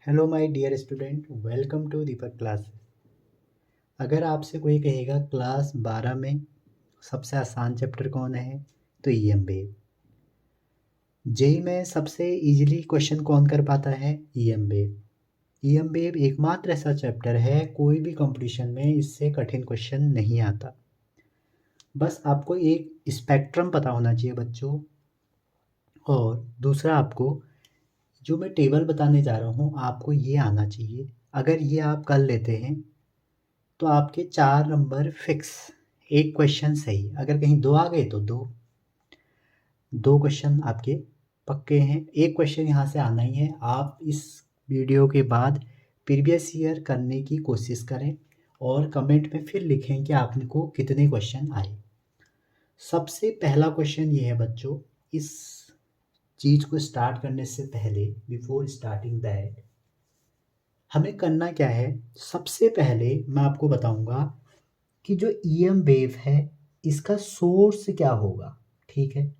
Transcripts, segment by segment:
Hello my dear student, welcome to Deepak classes. अगर आपसे कोई कहेगा क्लास 12 में सबसे आसान चैप्टर कौन है तो ईएम वेव। जेई में सबसे इजीली क्वेश्चन कौन कर पाता है? EM wave. ईएम वेव एकमात्र ऐसा चैप्टर है, कोई भी कंपटीशन में इससे कठिन क्वेश्चन नहीं आता। बस आपको एक स्पेक्ट्रम पता होना चाहिए बच्चों, और दूसरा आपको जो मैं टेबल बताने जा रहा हूँ आपको ये आना चाहिए। अगर ये आप कर लेते हैं तो आपके 4 नंबर फिक्स। एक क्वेश्चन सही, अगर कहीं 2 आ गए तो 2 क्वेश्चन आपके पक्के हैं। एक क्वेश्चन यहाँ से आना ही है। आप इस वीडियो के बाद प्रीवियस ईयर करने की कोशिश करें और कमेंट में फिर लिखें कि आपको कितने क्वेश्चन आए। सबसे पहला क्वेश्चन ये है बच्चों, इस चीज़ को स्टार्ट करने से पहले, बिफोर स्टार्टिंग दैट, हमें करना क्या है। सबसे पहले मैं आपको बताऊंगा कि जो ईएम वेव है इसका सोर्स क्या होगा। ठीक है,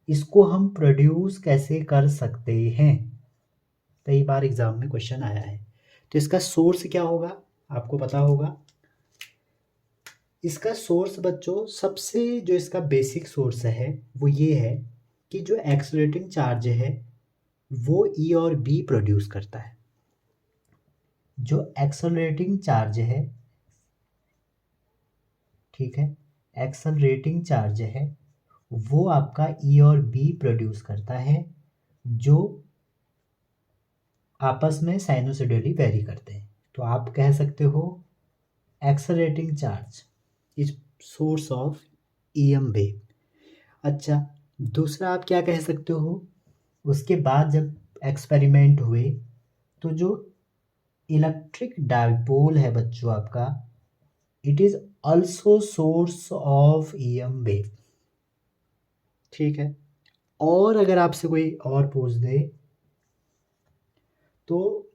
इसको हम प्रोड्यूस कैसे कर सकते हैं, कई बार एग्जाम में क्वेश्चन आया है। तो इसका सोर्स क्या होगा आपको पता होगा। इसका सोर्स बच्चों, सबसे जो इसका बेसिक सोर्स है वो ये है कि जो एक्सेलरेटिंग चार्ज है वो ई और बी प्रोड्यूस करता है। जो एक्सेलरेटिंग चार्ज है, ठीक है, एक्सेलरेटिंग चार्ज है वो आपका ई और बी प्रोड्यूस करता है, जो आपस में साइनोसॉइडली वेरी करते हैं। तो आप कह सकते हो accelerating charge is source of EM wave. अच्छा, दूसरा आप क्या कह सकते हो, उसके बाद जब एक्सपेरिमेंट हुए तो जो इलेक्ट्रिक डाइपोल है बच्चों आपका, it is also source of EM wave. ठीक है, और अगर आपसे कोई और पूछ दे तो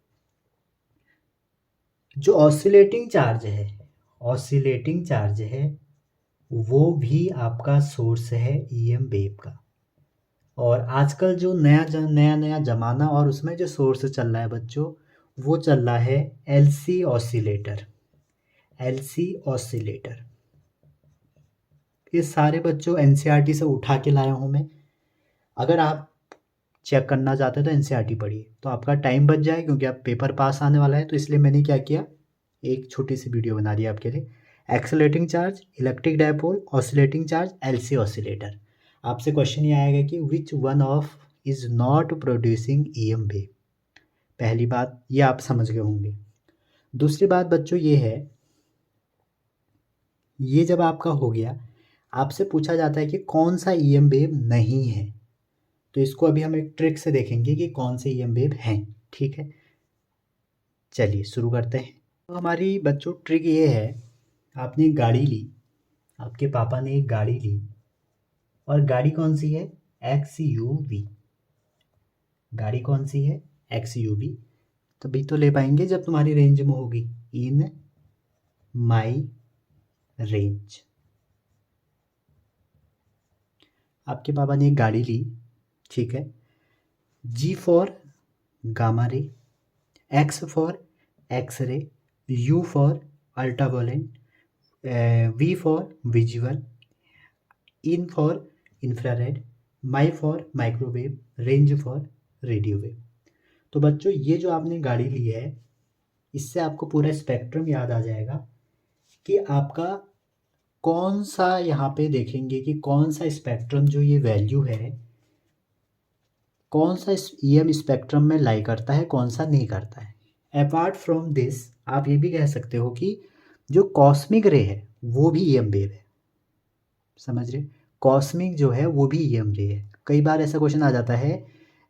जो ऑसिलेटिंग चार्ज है, ऑसिलेटिंग चार्ज है वो भी आपका सोर्स है ईएम वेव का। और आजकल जो नया नया ज़माना और उसमें जो सोर्स चल रहा है बच्चों, वो चल रहा है एलसी ऑसिलेटर। एलसी ऑसिलेटर ये सारे बच्चों एनसीईआरटी से उठा के लाया हूँ मैं। अगर आप चेक करना चाहते हैं तो एनसीईआरटी पढ़िए, तो आपका टाइम बच जाए, क्योंकि आप पेपर पास आने वाला है। तो इसलिए मैंने क्या किया, एक छोटी सी वीडियो बना दी आपके लिए। Accelerating charge, electric dipole, oscillating charge, LC oscillator. आपसे क्वेश्चन ये आएगा कि which one of is not producing EM wave. पहली बात ये आप समझ गए होंगे। दूसरी बात बच्चों ये है, ये जब आपका हो गया, आपसे पूछा जाता है कि कौन सा ईएम वेव नहीं है। तो इसको अभी हम एक ट्रिक से देखेंगे कि कौन से ईएम वेव हैं। ठीक है, चलिए शुरू करते हैं। तो हमारी बच्चों ट्रिक ये है, आपने एक गाड़ी ली, आपके पापा ने एक गाड़ी ली, और गाड़ी कौन सी है? एक्सयूवी। गाड़ी कौन सी है? एक्सयूवी। तभी तो ले पाएंगे जब तुम्हारी रेंज में होगी। In my range. आपके पापा ने एक गाड़ी ली, ठीक है। G for gamma ray, X for X ray, U for ultraviolet, V for visual, in for infrared, my for microwave, range for radio wave. तो बच्चों ये जो आपने गाड़ी ली है, इससे आपको पूरा स्पेक्ट्रम याद आ जाएगा कि आपका कौन सा, यहाँ पे देखेंगे कि कौन सा स्पेक्ट्रम जो ये वैल्यू है, कौन सा ईएम स्पेक्ट्रम में लाई करता है, कौन सा नहीं करता है। अपार्ट फ्रॉम दिस आप ये भी कह सकते हो कि जो कॉस्मिक रे है वो भी ईएम वेव है। समझ रहे, कॉस्मिक जो है वो भी ईएम रे है। कई बार ऐसा क्वेश्चन आ जाता है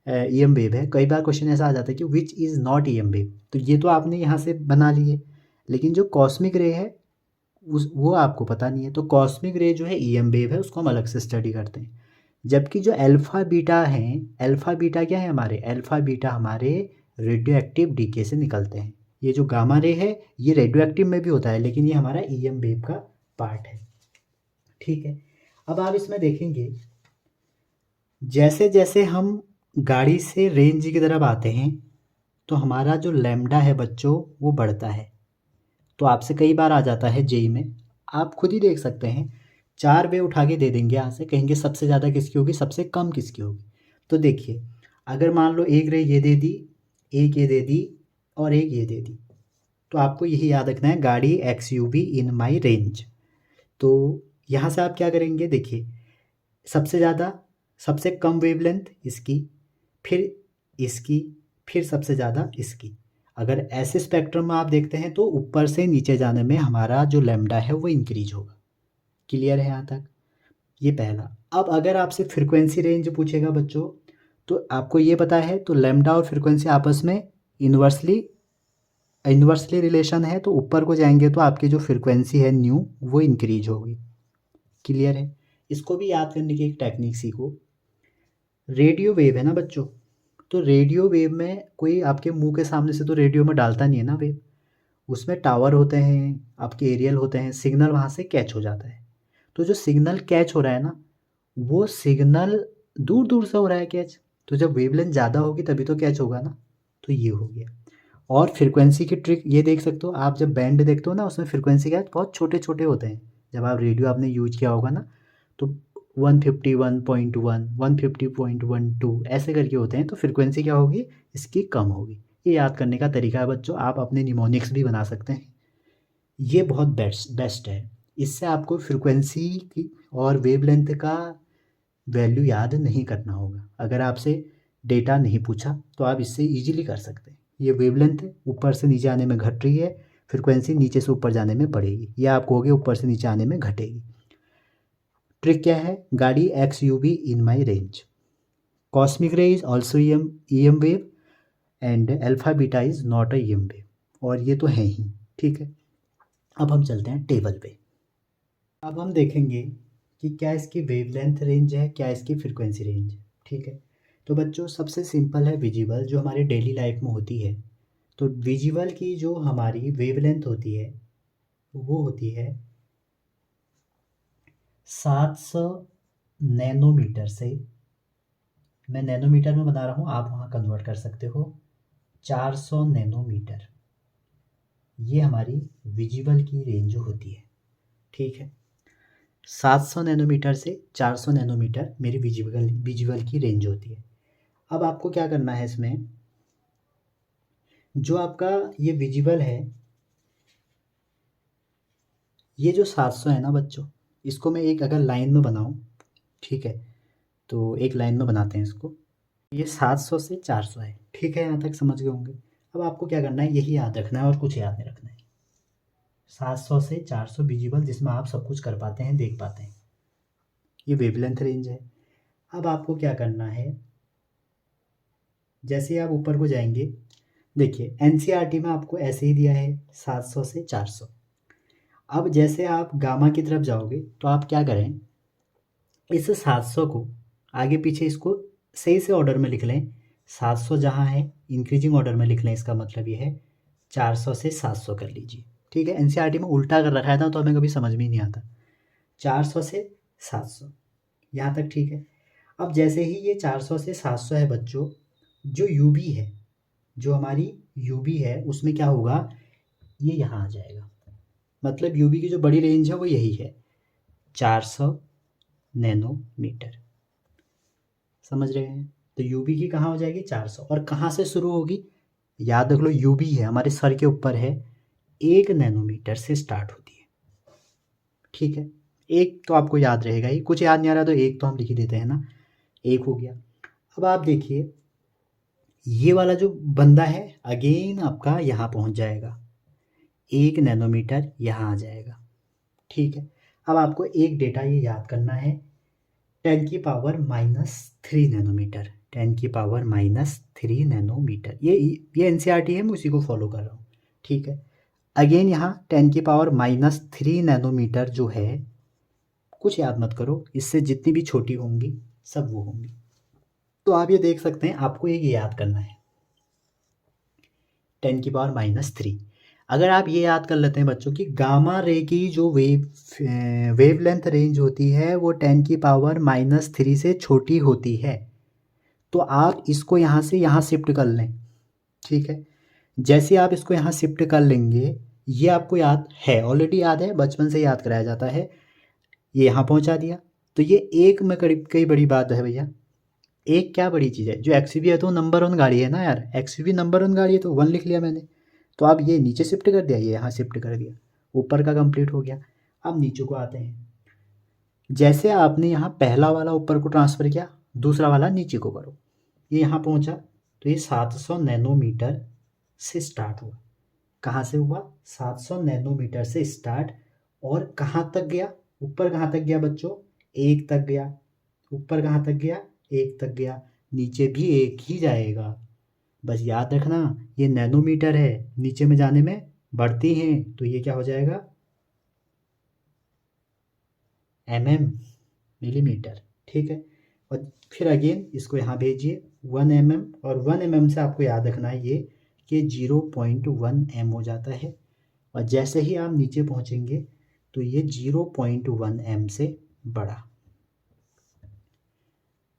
ईएम वेव है, कई बार क्वेश्चन ऐसा आ जाता है कि which is not EM wave. तो ये तो आपने यहाँ से बना लिए, लेकिन जो कॉस्मिक रे है उस वो आपको पता नहीं है। तो कॉस्मिक रे जो है ईएम वेव है, उसको हम अलग से स्टडी करते हैं। जबकि जो अल्फ़ा बीटा हैं, अल्फ़ा बीटा क्या है हमारे? अल्फ़ा बीटा हमारे रेडियो एक्टिव डीके से निकलते हैं। ये जो गामा रे है ये रेडियो एक्टिव में भी होता है, लेकिन ये हमारा ईएम वेव का पार्ट है। ठीक है, अब आप इसमें देखेंगे जैसे जैसे हम गाड़ी से रेंज की तरफ आते हैं तो हमारा जो लैम्डा है बच्चों वो बढ़ता है। तो आपसे कई बार आ जाता है जेई में, आप खुद ही देख सकते हैं, 4 वे उठा के दे देंगे यहाँ से, कहेंगे सबसे ज़्यादा किसकी होगी, सबसे कम किसकी होगी। तो देखिए, अगर मान लो एक रे ये दे दी, एक ये दे दी और एक ये दे दी, तो आपको यही याद रखना है, गाड़ी XUV इन माई रेंज। तो यहाँ से आप क्या करेंगे, देखिए सबसे ज़्यादा, सबसे कम वेवलेंथ इसकी, फिर इसकी, फिर सबसे ज़्यादा इसकी। अगर ऐसे स्पेक्ट्रम में आप देखते हैं तो ऊपर से नीचे जाने में हमारा जो लैम्डा है वो इंक्रीज होगा। क्लियर है यहाँ तक? ये पहला। अब अगर आपसे फ्रीक्वेंसी रेंज पूछेगा बच्चों, तो आपको ये पता है, तो लैम्डा और फ्रीक्वेंसी आपस में इन्वर्सली रिलेशन है, तो ऊपर को जाएंगे तो आपकी जो फ्रीक्वेंसी है न्यू वो इंक्रीज होगी। क्लियर है? इसको भी याद करने की एक टेक्निक सीखो। रेडियो वेव है ना बच्चों, तो रेडियो वेव में कोई आपके मुंह के सामने से तो रेडियो में डालता नहीं है ना वेव, उसमें टावर होते हैं, आपके एरियल होते हैं, सिग्नल वहाँ से कैच हो जाता है। तो जो सिग्नल कैच हो रहा है ना, वो सिग्नल दूर दूर से हो रहा है कैच, तो जब वेवलेंथ ज़्यादा होगी तभी तो कैच होगा ना। तो ये हो गया। और फ्रीक्वेंसी की ट्रिक ये देख सकते हो आप, जब बैंड देखते हो ना उसमें फ्रीक्वेंसी क्या बहुत छोटे छोटे होते हैं। जब आप रेडियो आपने यूज किया होगा ना, तो 151.1, 150.12 ऐसे करके होते हैं, तो फ्रीक्वेंसी क्या होगी इसकी कम होगी। ये याद करने का तरीका है बच्चों, आप अपने निमोनिक्स भी बना सकते हैं। ये बहुत बेस्ट है, इससे आपको फ्रीक्वेंसी की और वेवलेंथ का वैल्यू याद नहीं करना होगा। अगर आपसे डेटा नहीं पूछा तो आप इससे इजीली कर सकते हैं। ये वेवलेंथ ऊपर से नीचे आने में घट रही है, फ्रीक्वेंसी नीचे से ऊपर जाने में बढ़ेगी, या आप कहोगे ऊपर से नीचे आने में घटेगी। ट्रिक क्या है, गाड़ी XUV in my range, cosmic रे is also EM wave and alpha beta is not a EM wave, और ये तो है ही। ठीक है, अब हम चलते हैं टेबल पे। अब हम देखेंगे कि क्या इसकी वेवलेंथ रेंज है, क्या इसकी फ्रीक्वेंसी रेंज है। ठीक है, तो बच्चों सबसे सिंपल है विजिबल, जो हमारी डेली लाइफ में होती है। तो विजिबल की जो हमारी वेवलेंथ होती है वो होती है 700 नैनोमीटर से, मैं नैनोमीटर में बता रहा हूँ, आप वहाँ कन्वर्ट कर सकते हो, 400 नैनोमीटर, ये हमारी विजिबल की रेंज होती है। ठीक है, 700 नैनोमीटर से 400 नैनोमीटर मेरी विजिबल की रेंज होती है। अब आपको क्या करना है, इसमें जो आपका ये विजिबल है, ये जो 700 है ना बच्चों, इसको मैं एक अगर लाइन में बनाऊं, ठीक है, तो एक लाइन में बनाते हैं इसको, ये 700 से 400 है। ठीक है, यहाँ तक समझ गए होंगे। अब आपको क्या करना है, यही याद रखना है और कुछ याद नहीं रखना है। 700 से 400 विजिबल, जिसमें आप सब कुछ कर पाते हैं, देख पाते हैं, ये वेवलेंथ रेंज है। अब आपको क्या करना है, जैसे आप ऊपर को जाएंगे, देखिए NCERT में आपको ऐसे ही दिया है 700 से 400। अब जैसे आप गामा की तरफ जाओगे तो आप क्या करें, इस 700 को आगे पीछे इसको सही से ऑर्डर में लिख लें। 700 जहाँ है इंक्रीजिंग ऑर्डर में लिख लें, इसका मतलब ये है 400 से 700 कर लीजिए। ठीक है, NCERT में उल्टा कर रखा है ना, तो हमें कभी समझ में ही नहीं आता। 400 से 700, यहाँ तक ठीक है। अब जैसे ही ये 400 से 700 है बच्चों, जो UV है, जो हमारी UV है, उसमें क्या होगा, ये यहाँ आ जाएगा। मतलब UV की जो बड़ी रेंज है वो यही है, 400 नैनोमीटर। समझ रहे हैं? तो UV की कहाँ हो जाएगी, 400, और कहाँ से शुरू होगी, याद रख लो, UV है हमारे सर के ऊपर है, 1 नैनोमीटर से स्टार्ट होती है। ठीक है, एक तो आपको याद रहेगा ही, कुछ याद नहीं आ रहा तो एक तो हम लिख ही देते हैं ना, एक हो गया। अब आप देखिए, ये वाला जो बंदा है अगेन आपका यहाँ पहुँच जाएगा, 1 नैनोमीटर यहाँ आ जाएगा। ठीक है, अब आपको एक डेटा ये याद करना है, 10⁻³ नैनोमीटर, 10⁻³ नैनोमीटर, ये NCERT है, मैं उसी को फॉलो कर रहा हूँ। ठीक है, अगेन यहाँ 10⁻³ नैनोमीटर जो है, कुछ याद मत करो, इससे जितनी भी छोटी होंगी सब वो होंगी। तो आप ये देख सकते हैं, आपको ये याद करना है 10⁻³ अगर आप ये याद कर लेते हैं बच्चों कि गामा रे की जो वेवलेंथ रेंज होती है वो 10⁻³ से छोटी होती है, तो आप इसको यहाँ से यहाँ शिफ्ट कर लें, ठीक है। जैसे आप इसको यहाँ शिफ्ट कर लेंगे, ये आपको याद है, ऑलरेडी याद है, बचपन से याद कराया जाता है। ये यहाँ पहुँचा दिया, तो ये एक में कई बड़ी बात है भैया। एक क्या बड़ी चीज़ है, जो एक्सयूवी है तो नंबर ऑन गाड़ी है ना यार, एक्सयूवी नंबर ऑन गाड़ी है, तो 1 लिख लिया मैंने। तो अब ये नीचे शिफ्ट कर दिया, ये यहाँ शिफ्ट कर दिया, ऊपर का कंप्लीट हो गया। अब नीचे को आते हैं। जैसे आपने यहाँ पहला वाला ऊपर को ट्रांसफ़र किया, दूसरा वाला नीचे को करो, ये यहाँ पहुँचा, तो ये 700 नैनोमीटर से स्टार्ट हुआ। कहाँ से हुआ? 700 नैनोमीटर से स्टार्ट, और कहाँ तक गया? ऊपर कहाँ तक गया बच्चों? 1 तक गया। ऊपर कहाँ तक गया? 1 तक गया। नीचे भी 1 ही जाएगा। बस याद रखना, ये नैनोमीटर है, नीचे में जाने में बढ़ती हैं, तो ये क्या हो जाएगा? mm, millimetre. ठीक है। और फिर अगेन इसको यहाँ भेजिए 1 mm, और 1 mm से आपको याद रखना है ये कि 0.1 m हो जाता है। और जैसे ही आप नीचे पहुँचेंगे तो ये 0.1 m से बड़ा।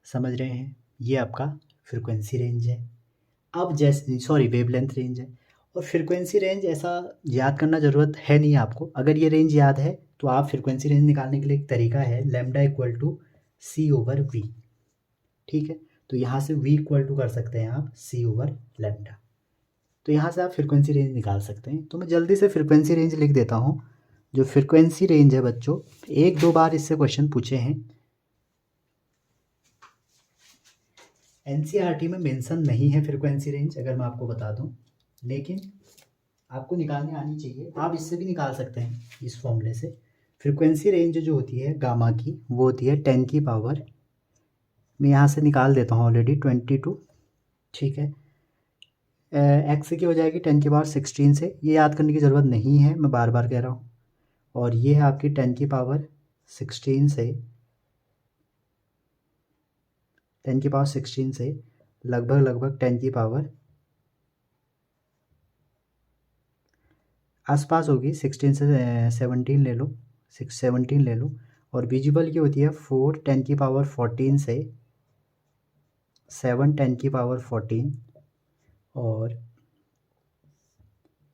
समझ रहे हैं? ये आपका फ्रीक्वेंसी रेंज है। अब जैसे वेवलेंथ रेंज है। और फ्रीक्वेंसी रेंज ऐसा याद करना ज़रूरत है नहीं आपको। अगर ये रेंज याद है तो आप फ्रीक्वेंसी रेंज निकालने के लिए एक तरीका है, लैम्डा इक्वल टू C/V। ठीक है, तो यहाँ से V इक्वल टू कर सकते हैं आप C/λ। तो यहाँ से आप फ्रीक्वेंसी रेंज निकाल सकते हैं। तो मैं जल्दी से फ्रीक्वेंसी रेंज लिख देता हूँ। जो फ्रीक्वेंसी रेंज है बच्चों, 1-2 बार इससे क्वेश्चन पूछे हैं। NCERT में मेंशन नहीं है फ्रीक्वेंसी रेंज, अगर मैं आपको बता दूं, लेकिन आपको निकालने आनी चाहिए। आप इससे भी निकाल सकते हैं, इस फॉर्मूले से। फ्रीक्वेंसी रेंज जो होती है गामा की, वो होती है 10 की पावर, मैं यहाँ से निकाल देता हूँ ऑलरेडी, 22। ठीक है, एक्स की हो जाएगी 10 की पावर 16 से। ये याद करने की ज़रूरत नहीं है, मैं बार बार कह रहा हूँ। और ये है आपकी 10 की पावर 16 से, 10 की पावर 16 से लगभग 10 की पावर आसपास होगी। 16 से 17 ले लो, 17 ले लो। और विजिबल की होती है 4 10 की पावर 14 से 7 10 की पावर 14। और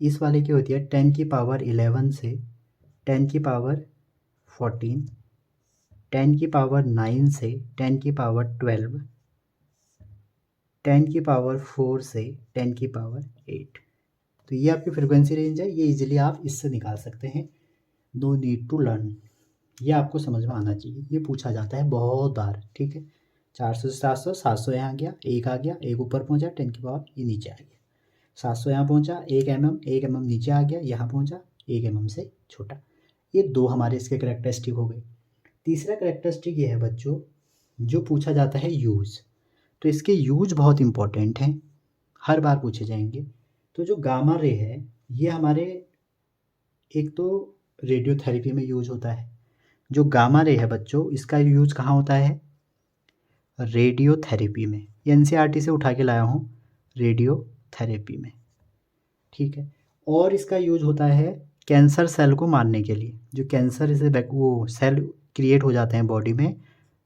इस वाले की होती है 10 की पावर 11 से 10 की पावर 14, 10 की पावर 9 से 10 की पावर 12, 10 की पावर 4 से 10 की पावर 8। तो ये आपकी फ्रीक्वेंसी रेंज है। ये इजीली आप इससे निकाल सकते हैं। नो नीड टू लर्न, ये आपको समझ में आना चाहिए। ये पूछा जाता है बहुत बार। ठीक है, 400 से 700, 700 यहाँ गया, 1 आ गया, 1 ऊपर पहुँचा, 10 की पावर ये नीचे आ गया। 700 यहाँ पहुँचा, 1 mm, 1 mm नीचे आ गया, यहाँ पहुँचा 1 mm से छोटा। ये 2 हमारे इसके करेक्टरिस्टिक हो गए। तीसरा करेक्टरिस्टिक ये है बच्चों, जो पूछा जाता है यूज़। तो इसके यूज बहुत इंपॉर्टेंट हैं, हर बार पूछे जाएंगे। तो जो गामा रे है, ये हमारे एक तो रेडियोथेरेपी में यूज होता है। जो गामा रे है बच्चों, इसका यूज कहाँ होता है? रेडियोथेरेपी में। ये NCERT से उठा के लाया हूँ, रेडियोथेरेपी में। ठीक है, और इसका यूज होता है कैंसर सेल को मारने के लिए। जो कैंसर से वो सेल क्रिएट हो जाते हैं बॉडी में,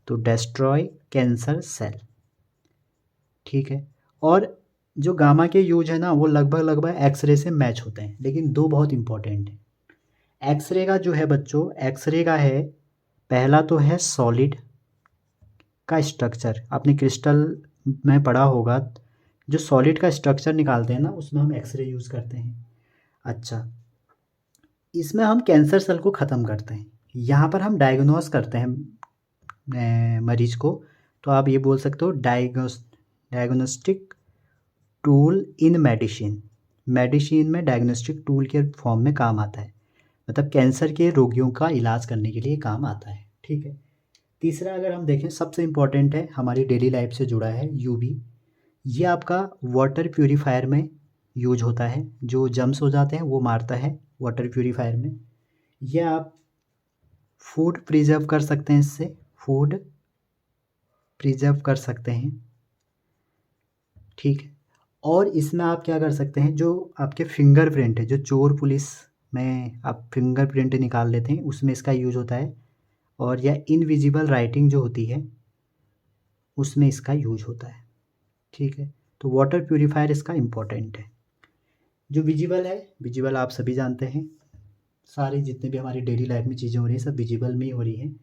तो डेस्ट्रॉय कैंसर सेल। ठीक है, और जो गामा के यूज है ना, वो लगभग एक्सरे से मैच होते हैं, लेकिन 2 बहुत इंपॉर्टेंट हैं। एक्सरे का जो है बच्चों, एक्सरे का है, पहला तो है सॉलिड का स्ट्रक्चर। आपने क्रिस्टल में पढ़ा होगा, जो सॉलिड का स्ट्रक्चर निकालते हैं ना, उसमें हम एक्सरे यूज़ करते हैं। अच्छा, इसमें हम कैंसर सेल को ख़त्म करते हैं। यहाँ पर हम डायग्नोस करते हैं मरीज को। तो आप ये बोल सकते हो diagnostic tool in medicine. Medicine में डायग्नोस्टिक टूल के फॉर्म में काम आता है, मतलब कैंसर के रोगियों का इलाज करने के लिए काम आता है। ठीक है, तीसरा अगर हम देखें, सबसे इम्पॉर्टेंट है, हमारी डेली लाइफ से जुड़ा है, UV। ये आपका वाटर प्यूरीफायर में यूज होता है। जो जम्स हो जाते हैं वो मारता है वाटर प्यूरीफायर में। ये आप फूड प्रिजर्व कर सकते हैं, इससे फूड प्रिजर्व कर सकते हैं। ठीक है, और इसमें आप क्या कर सकते हैं, जो आपके फिंगरप्रिंट है, जो चोर पुलिस में आप फिंगरप्रिंट निकाल लेते हैं, उसमें इसका यूज होता है। और या इनविजिबल राइटिंग जो होती है, उसमें इसका यूज होता है। ठीक है, तो वाटर प्यूरीफायर इसका इम्पोर्टेंट है। जो विजिबल है, विजिबल आप सभी जानते हैं, सारी जितने भी हमारी डेली लाइफ में चीज़ें हो रही हैं सब विजिबल में ही हो रही हैं।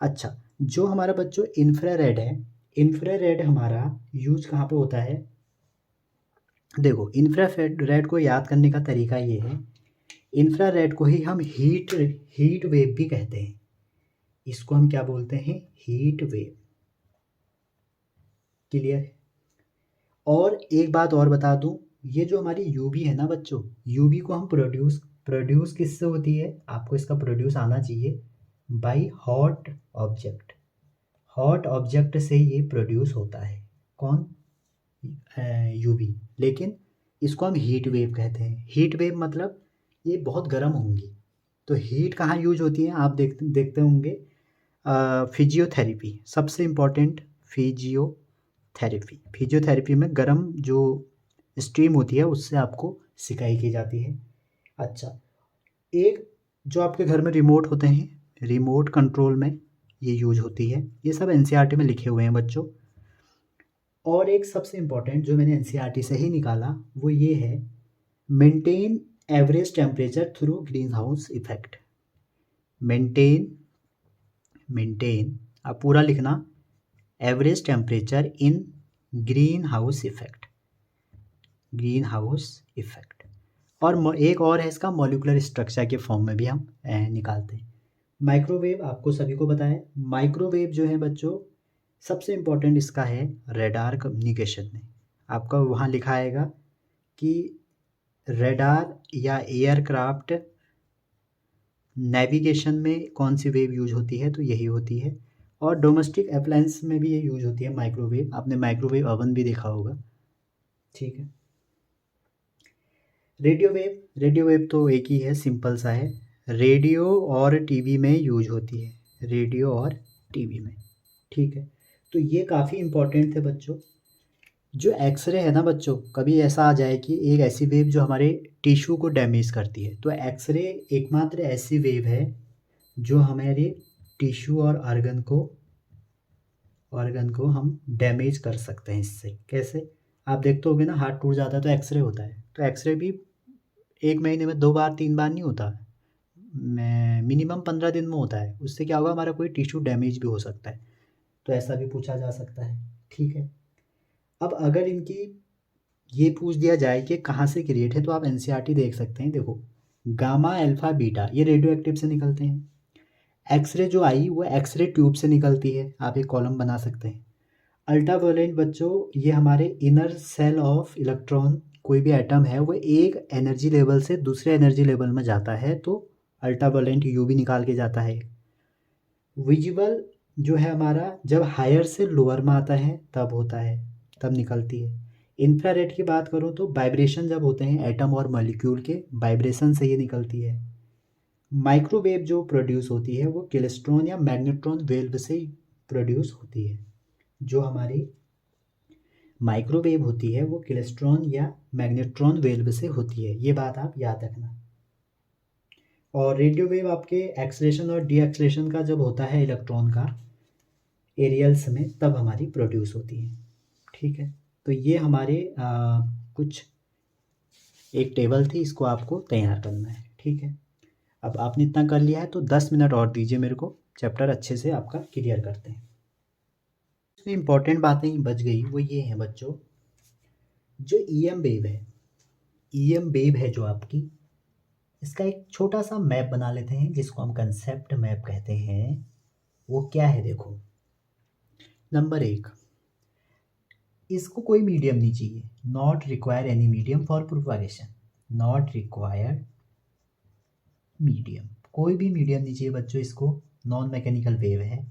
अच्छा, जो हमारा बच्चों इंफ्रारेड है, इंफ्रारेड हमारा यूज कहाँ पे होता है? देखो, इंफ्रारेड को याद करने का तरीका ये है, इंफ्रारेड को ही हम हीट वेव भी कहते हैं। इसको हम क्या बोलते हैं? Heat wave. क्लियर है? और एक बात और बता दूं, ये जो हमारी यूवी है ना बच्चों, यूवी को हम प्रोड्यूस किससे होती है? आपको इसका प्रोड्यूस आना चाहिए, by hot object. Hot object से ये प्रोड्यूस होता है। कौन? यूवी। लेकिन इसको हम हीट वेव कहते हैं। हीट वेव मतलब ये बहुत गर्म होंगी। तो हीट कहाँ यूज होती है? आप देखते होंगे फिजियोथेरेपी, सबसे इम्पॉर्टेंट फिजियोथेरेपी में गर्म जो स्ट्रीम होती है उससे आपको सिकाई की जाती है। अच्छा, एक जो आपके घर में रिमोट होते हैं, रिमोट कंट्रोल में ये यूज होती है। ये सब एनसीईआरटी में लिखे हुए हैं बच्चों। और एक सबसे इम्पॉर्टेंट जो मैंने एनसीईआरटी से ही निकाला वो ये है, maintain average temperature through green house effect. Maintain आप पूरा लिखना, average temperature in green house effect. और एक और है इसका, मॉलिक्यूलर स्ट्रक्चर के फॉर्म में भी हम निकालते हैं। माइक्रोवेव आपको सभी को पता है। माइक्रोवेव जो है बच्चों, सबसे इम्पोर्टेंट इसका है रेडार कम्युनिकेशन में। आपका वहाँ लिखा आएगा कि रेडार या एयरक्राफ्ट नेविगेशन में कौन सी वेव यूज होती है, तो यही होती है। और डोमेस्टिक अप्लायंस में भी ये यूज होती है माइक्रोवेव। आपने माइक्रोवेव ओवन भी देखा होगा, ठीक है। रेडियो वेव तो एक ही है, सिंपल सा है। रेडियो और टीवी में यूज होती है, रेडियो और टीवी में, ठीक है। तो ये काफ़ी इम्पोर्टेंट थे बच्चों। जो एक्सरे है ना बच्चों, कभी ऐसा आ जाए कि एक ऐसी वेव जो हमारे टिश्यू को डैमेज करती है, तो एक्सरे एकमात्र ऐसी वेव है जो हमारे टिश्यू और ऑर्गन को हम डैमेज कर सकते हैं इससे। कैसे? आप देखते होगे ना, हार्ट टूट जाता है तो एक्सरे होता है। तो एक्सरे भी 1 महीने में 2 बार 3 बार नहीं होता, मिनिमम 15 दिन में होता है। उससे क्या होगा, हमारा कोई टिश्यू डैमेज भी हो सकता है। तो ऐसा भी पूछा जा सकता है, ठीक है। अब अगर इनकी ये पूछ दिया जाए कि कहाँ से क्रिएट है, तो आप एनसीईआरटी देख सकते हैं। देखो, गामा अल्फा बीटा ये रेडियो एक्टिव से निकलते हैं। एक्सरे जो आई वो एक्सरे ट्यूब से निकलती है, आप एक कॉलम बना सकते हैं। अल्ट्रावायलेट बच्चों, ये हमारे इनर सेल ऑफ इलेक्ट्रॉन, कोई भी एटम है वो एक एनर्जी लेवल से दूसरे एनर्जी लेवल में जाता है तो अल्ट्रावायलेट यूवी निकाल के जाता है। विजिबल जो है हमारा, जब हायर से लोअर में आता है तब होता है, तब निकलती है। इंफ्रारेड की बात करूँ तो वाइब्रेशन जब होते हैं एटम और मॉलिक्यूल के, वाइब्रेशन से ये निकलती है। माइक्रोवेव जो प्रोड्यूस होती है वो क्लेस्ट्रॉन या मैग्नेट्रॉन वेव से प्रोड्यूस होती है। जो हमारी माइक्रोवेव होती है वो क्लेस्ट्रॉन या मैग्नेट्रॉन वेव से होती है, ये बात आप याद रखना। और रेडियो वेव आपके एक्सलेशन और डी एक्सलेशन का जब होता है इलेक्ट्रॉन का एरियल्स में, तब हमारी प्रोड्यूस होती है, ठीक है। तो ये हमारे कुछ एक टेबल थी, इसको आपको तैयार करना है, ठीक है। अब आपने इतना कर लिया है तो 10 मिनट और दीजिए मेरे को, चैप्टर अच्छे से आपका क्लियर करते हैं। इसमें इम्पॉर्टेंट बातें बच गई वो ये हैं बच्चों, जो ईएम वेव है जो आपकी, इसका एक छोटा सा मैप बना लेते हैं जिसको हम कंसेप्ट मैप कहते हैं। वो क्या है? देखो, नंबर 1, इसको कोई मीडियम नहीं चाहिए, not require any medium for propagation, not required medium, कोई भी मीडियम नहीं चाहिए बच्चों इसको। नॉन मैकेनिकल वेव है,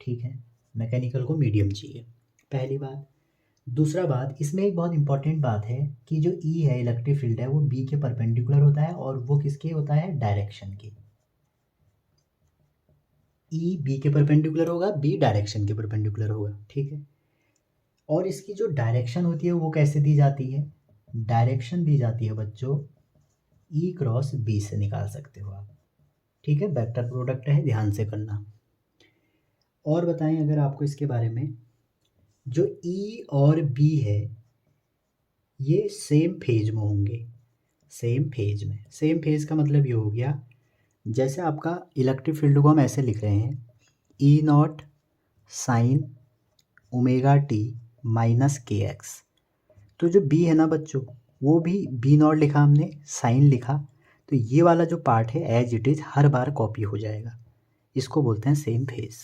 ठीक है। मैकेनिकल को मीडियम चाहिए, पहली बात। दूसरा बात, इसमें एक बहुत इंपॉर्टेंट बात है कि जो ई है, इलेक्ट्रिक फील्ड है, वो बी के परपेंडिकुलर होता है और वो किसके होता है? डायरेक्शन के। ई बी के परपेंडिकुलर होगा, बी डायरेक्शन के परपेंडिकुलर होगा, ठीक है। और इसकी जो डायरेक्शन होती है वो कैसे दी जाती है? डायरेक्शन दी जाती है बच्चों ई क्रॉस बी से निकाल सकते हो आप, ठीक है। वेक्टर प्रोडक्ट है, ध्यान से करना। और बताएं अगर आपको इसके बारे में, जो ई और बी है ये सेम फेज में होंगे, सेम फेज में। सेम फेज का मतलब ये हो गया, जैसे आपका इलेक्ट्रिक फील्ड को हम ऐसे लिख रहे हैं, E not sine omega T minus K X. तो जो बी है ना बच्चों, वो भी बी नॉट लिखा हमने, साइन लिखा, तो ये वाला जो पार्ट है एज इट इज़ हर बार कॉपी हो जाएगा। इसको बोलते हैं सेम फेज।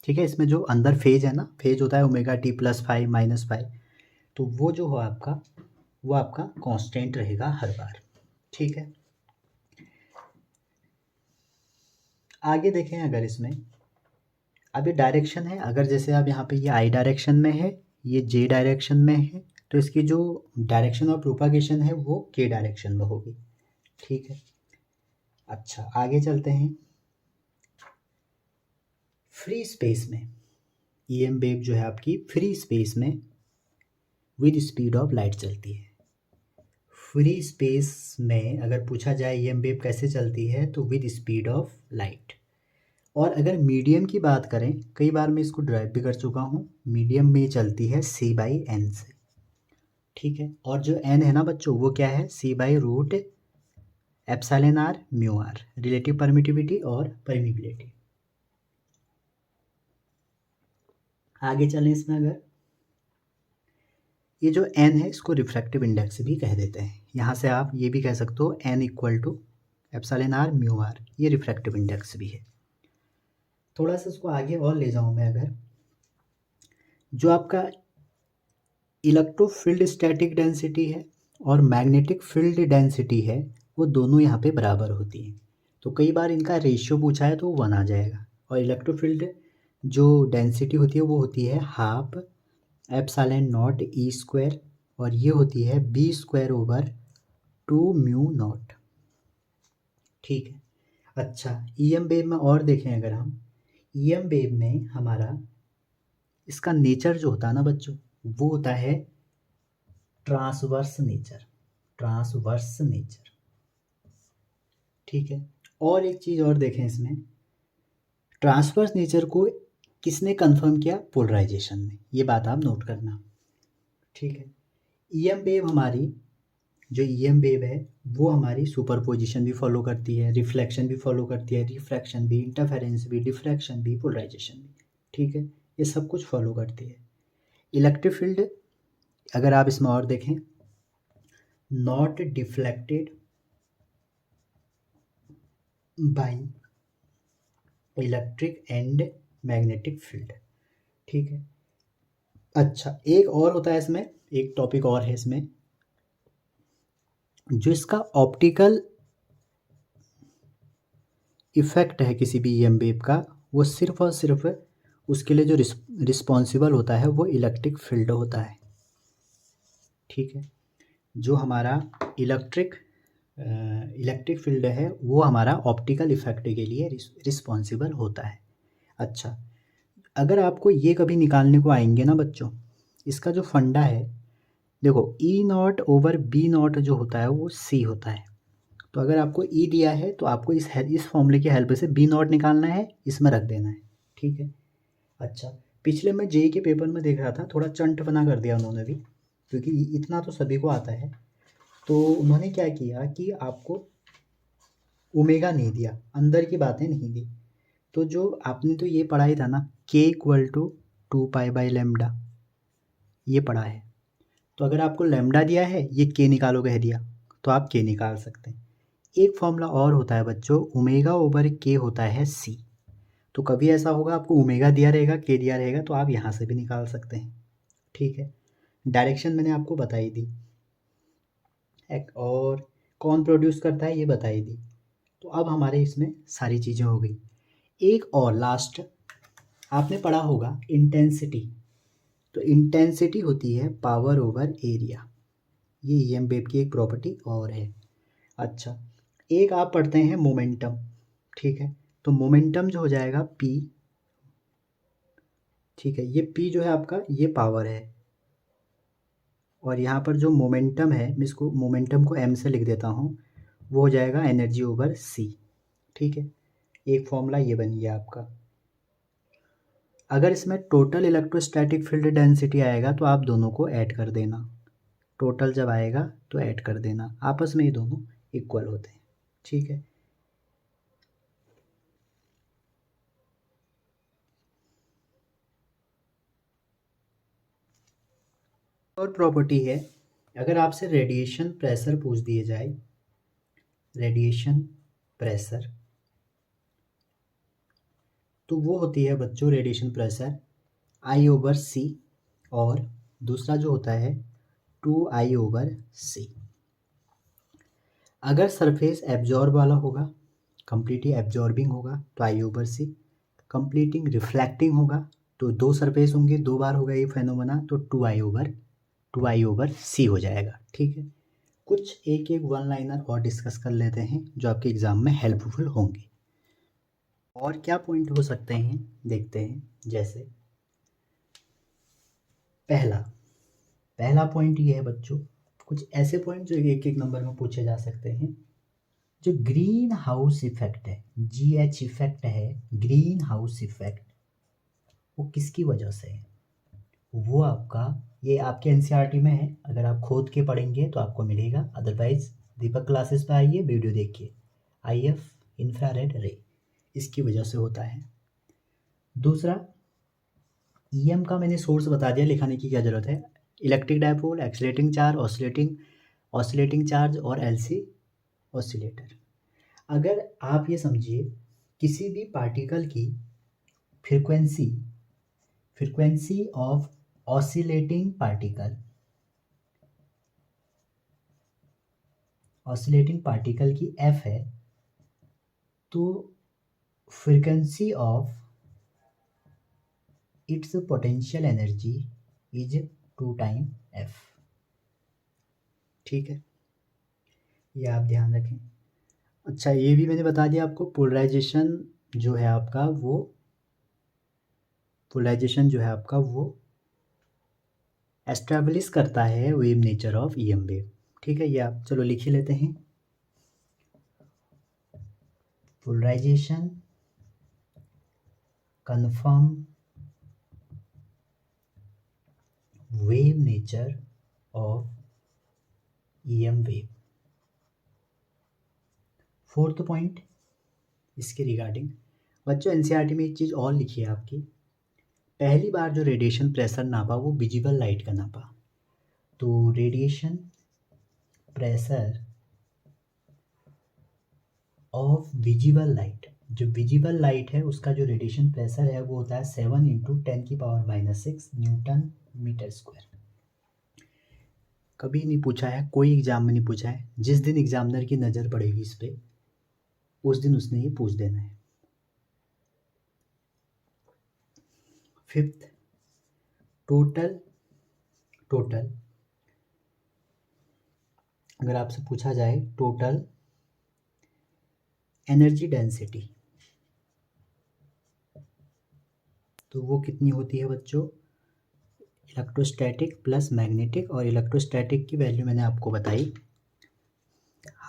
ठीक है, इसमें जो अंदर फेज है ना, फेज होता है omega T plus five minus five, तो वो जो हो आपका, वो आपका कांस्टेंट रहेगा हर बार। ठीक है, आगे देखें अगर इसमें, अब ये डायरेक्शन है, अगर जैसे अब यहाँ पे ये आई डायरेक्शन में है, ये जे डायरेक्शन में है, तो इसकी जो डायरेक्शन ऑफ प्रोपागेशन है वो के डायरेक्शन में होगी। ठीक है, अच्छा आगे चलते हैं। फ्री स्पेस में ईएम वेव जो है आपकी फ्री स्पेस में विद स्पीड ऑफ लाइट चलती है। फ्री स्पेस में अगर पूछा जाए ईएम वेव कैसे चलती है, तो विद स्पीड ऑफ लाइट। और अगर मीडियम की बात करें, कई बार मैं इसको ड्राइव भी कर चुका हूँ, मीडियम में चलती है सी बाई एन से। ठीक है, और जो एन है ना बच्चों, वो क्या है, C by root epsilon are mu R, relative permittivity और परमिबिलिटी। आगे चलें इसमें, अगर ये जो एन है इसको रिफ्रैक्टिव इंडेक्स भी कह देते हैं। यहाँ से आप ये भी कह सकते हो n equal to epsilon are mu r, ये रिफ्रैक्टिव इंडेक्स भी है। थोड़ा सा इसको आगे और ले जाऊँ मैं, अगर जो आपका इलेक्ट्रोफील्ड स्टैटिक डेंसिटी है और मैग्नेटिक फील्ड डेंसिटी है, वो दोनों यहाँ पे बराबर होती हैं। तो कई बार इनका रेशियो पूछा है तो वो 1 आ जाएगा। और इलेक्ट्रोफील्ड जो डेंसिटी होती है वो होती है half epsilon naught e square, और ये होती है b square over 2 mu naught. ठीक है, अच्छा ईएम वेव में और देखें अगर हम, ईएम वेव में हमारा इसका नेचर जो होता है ना बच्चों, वो होता है ट्रांसवर्स नेचर, ट्रांसवर्स नेचर। ठीक है, और एक चीज़ और देखें इसमें, ट्रांसवर्स नेचर को किसने कंफर्म किया, पोलराइजेशन ने, ये बात आप नोट करना। ठीक है, ईएम वेव हमारी, जो ईएम वेव है वो हमारी सुपरपोजिशन भी फॉलो करती है, रिफ्लेक्शन भी फॉलो करती है, रिफ्रैक्शन भी, इंटरफेरेंस भी, डिफ्रैक्शन भी, पोलराइजेशन भी। ठीक है, ये सब कुछ फॉलो करती है। इलेक्ट्रिक फील्ड अगर आप इसमें और देखें, not deflected by electric and magnetic field. ठीक है, अच्छा एक और होता है इसमें, एक टॉपिक और है इसमें, जो इसका ऑप्टिकल इफेक्ट है किसी भी ईएम वेव का, वो सिर्फ और सिर्फ उसके लिए जो रिस्पॉन्सिबल होता है वो इलेक्ट्रिक फील्ड होता है। ठीक है, जो हमारा इलेक्ट्रिक फील्ड है वो हमारा ऑप्टिकल इफेक्ट के लिए रिस्पॉन्सिबल होता है। अच्छा, अगर आपको ये कभी निकालने को आएंगे ना बच्चों, इसका जो फंडा है, देखो ई नॉट ओवर बी नॉट जो होता है वो सी होता है। तो अगर आपको ई दिया है तो आपको इस फॉर्मूले की हेल्प से बी नॉट निकालना है, इसमें रख देना है। ठीक है, अच्छा पिछले मैं जेई के पेपर में देख रहा था, थोड़ा चंट बना कर दिया उन्होंने भी, क्योंकि इतना तो सभी को आता है। तो उन्होंने क्या किया कि आपको ओमेगा नहीं दिया, अंदर की बातें नहीं दी। तो जो आपने तो ये पढ़ा ही था ना, k equal to 2 pi by lambda, ये पढ़ा है। तो अगर आपको लेमडा दिया है, ये के निकालो कह दिया, तो आप के निकाल सकते हैं। एक फॉर्मूला और होता है बच्चों, ओमेगा ओवर के होता है सी। तो कभी ऐसा होगा आपको ओमेगा दिया रहेगा, के दिया रहेगा, तो आप यहाँ से भी निकाल सकते हैं। ठीक है, डायरेक्शन मैंने आपको बताई दी, एक और कौन प्रोड्यूस करता है ये बताई दी। तो अब हमारे इसमें सारी चीज़ें हो गई। एक और लास्ट, आपने पढ़ा होगा इंटेंसिटी। तो इंटेंसिटी होती है पावर ओवर एरिया, ये ईएम वेव की एक प्रॉपर्टी और है। अच्छा, एक आप पढ़ते हैं मोमेंटम। ठीक है, तो मोमेंटम जो हो जाएगा पी। ठीक है, ये पी जो है आपका, ये पावर है, और यहाँ पर जो मोमेंटम है, मैं इसको मोमेंटम को एम से लिख देता हूँ, वो हो जाएगा एनर्जी ओवर सी। ठीक है, एक फॉर्मूला ये बन गया आपका। अगर इसमें टोटल इलेक्ट्रोस्टैटिक फील्ड डेंसिटी आएगा तो आप दोनों को ऐड कर देना, टोटल जब आएगा तो ऐड कर देना, आपस में ये दोनों इक्वल होते हैं, ठीक है। और प्रॉपर्टी है, अगर आपसे रेडिएशन प्रेशर पूछ दिए जाए, रेडिएशन प्रेशर, तो वो होती है बच्चों रेडिएशन प्रेशर I/C, और दूसरा जो होता है 2I/C। अगर सरफेस एब्जॉर्ब वाला होगा, कंप्लीटली एब्जॉर्बिंग होगा तो I/C, कंप्लीटिंग रिफ्लेक्टिंग होगा तो दो सरफेस होंगे, दो बार होगा ये फेनोमेना तो 2I/C हो जाएगा, ठीक है। कुछ एक एक वन लाइनर और डिस्कस कर लेते हैं जो आपके एग्ज़ाम में हेल्पफुल होंगे। और क्या पॉइंट हो सकते हैं देखते हैं, जैसे पहला पॉइंट ये है बच्चों, कुछ ऐसे पॉइंट जो एक एक नंबर में पूछे जा सकते हैं। जो ग्रीन हाउस इफेक्ट है, GH इफेक्ट है, ग्रीन हाउस इफेक्ट, वो किसकी वजह से है? वो आपका, ये आपके एनसीईआरटी में है, अगर आप खोद के पढ़ेंगे तो आपको मिलेगा, अदरवाइज दीपक क्लासेस पे आइए, वीडियो देखिए। IF इंफ्रारेड रे, इसकी वजह से होता है। दूसरा, EM का मैंने सोर्स बता दिया, लिखाने की क्या ज़रूरत है। Electric dipole, accelerating charge, oscillating charge और LC ऑसिलेटर। अगर आप ये समझिए, किसी भी पार्टिकल की फ्रीक्वेंसी ऑफ ऑसिलेटिंग पार्टिकल की F है, तो frequency of its potential energy is 2 time F, ठीक है, ये आप ध्यान रखें। अच्छा, ये भी मैंने बता दिया आपको, पोलराइजेशन जो है आपका वो एस्टैब्लिश करता है wave nature of EM wave, ठीक है। ये आप चलो लिख ही लेते हैं। Polarisation confirm wave nature of EM wave. Fourth point इसके रिगार्डिंग बच्चों, एनसीईआरटी में एक चीज़ और लिखी है आपकी, पहली बार जो रेडिएशन प्रेशर नापा वो विजिबल लाइट का नापा, तो radiation pressure of visible light, जो विजिबल लाइट है उसका जो रेडिएशन प्रेशर है वो होता है 7 × 10⁻⁻6 न्यूटन मीटर स्क्वायर। कभी नहीं पूछा है, कोई एग्जाम में नहीं पूछा है, जिस दिन एग्जामिनर की नज़र पड़ेगी इस पर उस दिन उसने ये पूछ देना है। फिफ्थ, टोटल अगर आपसे पूछा जाए टोटल एनर्जी डेंसिटी, तो वो कितनी होती है बच्चों? इलेक्ट्रोस्टैटिक प्लस मैग्नेटिक, और इलेक्ट्रोस्टैटिक की वैल्यू मैंने आपको बताई,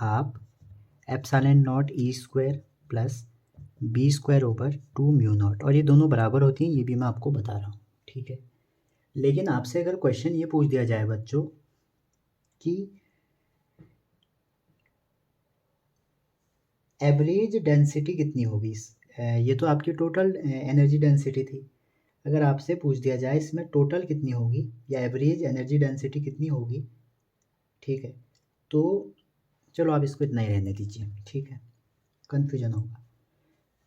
1/2 ε0 E² + B²/2 μ0, और ये दोनों बराबर होती हैं, ये भी मैं आपको बता रहा हूँ, ठीक है। लेकिन आपसे अगर क्वेश्चन ये पूछ दिया जाए बच्चों कि एवरेज डेंसिटी कितनी होगी, ये तो आपकी टोटल एनर्जी डेंसिटी थी, अगर आपसे पूछ दिया जाए इसमें टोटल कितनी होगी या एवरेज एनर्जी डेंसिटी कितनी होगी, ठीक है, तो चलो आप इसको इतना ही रहने दीजिए, ठीक है, कन्फ्यूजन होगा।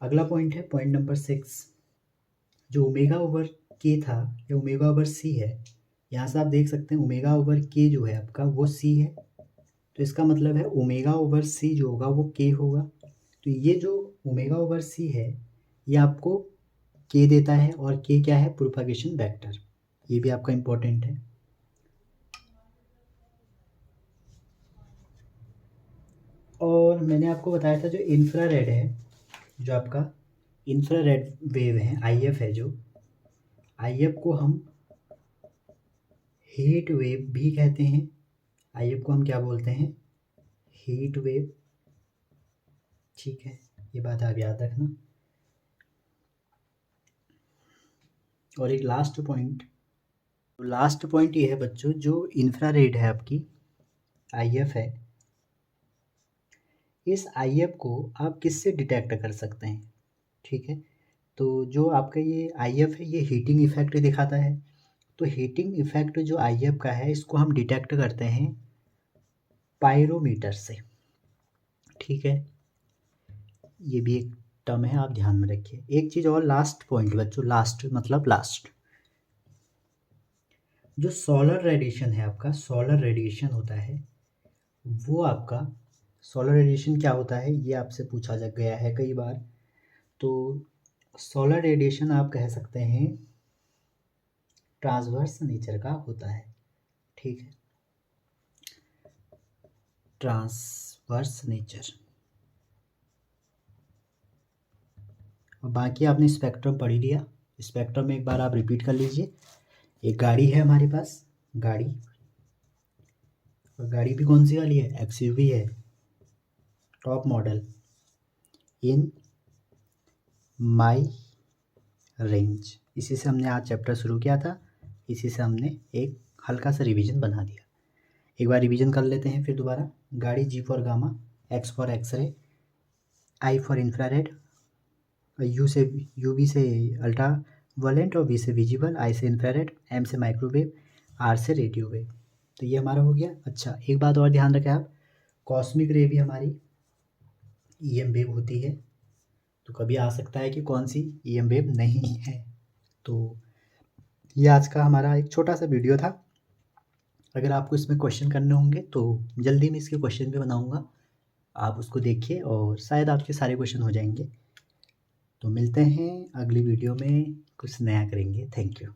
अगला पॉइंट है पॉइंट नंबर 6, जो ω/k था या ω/c है, यहाँ से आप देख सकते हैं ω/k जो है आपका वो c है, तो इसका मतलब है ω/c जो होगा वो k होगा, तो ये जो ω/c है ये आपको k देता है, और k क्या है? प्रोपगेशन वेक्टर, ये भी आपका इम्पोर्टेंट है। और मैंने आपको बताया था जो इंफ्रारेड है, जो आपका इंफ्रारेड वेव है IF है, जो IF को हम हीट वेव भी कहते हैं, IF को हम क्या बोलते हैं? हीट वेव, ठीक है, ये बात आप याद रखना। और एक लास्ट पॉइंट ये है बच्चों, जो इंफ्रारेड है आपकी IF है, इस IF को आप किससे डिटेक्ट कर सकते हैं, ठीक है। तो जो आपका ये IF है ये हीटिंग इफेक्ट दिखाता है, तो हीटिंग इफेक्ट जो IF का है इसको हम डिटेक्ट करते हैं पायरोमीटर से, ठीक है। ये भी एक टर्म है, आप ध्यान में रखिए। एक चीज़ और, लास्ट पॉइंट बच्चों, लास्ट मतलब लास्ट, जो सोलर रेडिएशन है आपका, सोलर रेडिएशन होता है वो आपका, सोलर रेडिएशन क्या होता है ये आपसे पूछा जा गया है कई बार। तो सोलर रेडिएशन आप कह सकते हैं ट्रांसवर्स नेचर का होता है, ठीक है, ट्रांसवर्स नेचर। और बाकी आपने स्पेक्ट्रम पढ़ लिया, स्पेक्ट्रम में एक बार आप रिपीट कर लीजिए। एक गाड़ी है हमारे पास, गाड़ी, और गाड़ी भी कौन सी वाली है, XUV है, top model, in my range. इसी से हमने आज चैप्टर शुरू किया था, इसी से हमने एक हल्का सा रिवीजन बना दिया। एक बार रिवीजन कर लेते हैं फिर दोबारा। गाड़ी G for gamma, X for X ray, I for infrared, UV से अल्ट्रा वायलेंट, और V से विजिबल, I से इंफ्रारेड, M से माइक्रोवेव, R से रेडियो वेव। तो ये हमारा हो गया। अच्छा, एक बात और ध्यान रखें आप, कॉस्मिक रे भी हमारी EM वेव होती है, तो कभी आ सकता है कि कौन सी EM वेव नहीं है। तो ये आज का हमारा एक छोटा सा वीडियो था। अगर आपको इसमें क्वेश्चन करने होंगे तो जल्दी में इसके क्वेश्चन भी बनाऊंगा, आप उसको देखिए और शायद आपके सारे क्वेश्चन हो जाएंगे। तो मिलते हैं अगली वीडियो में, कुछ नया करेंगे। Thank you.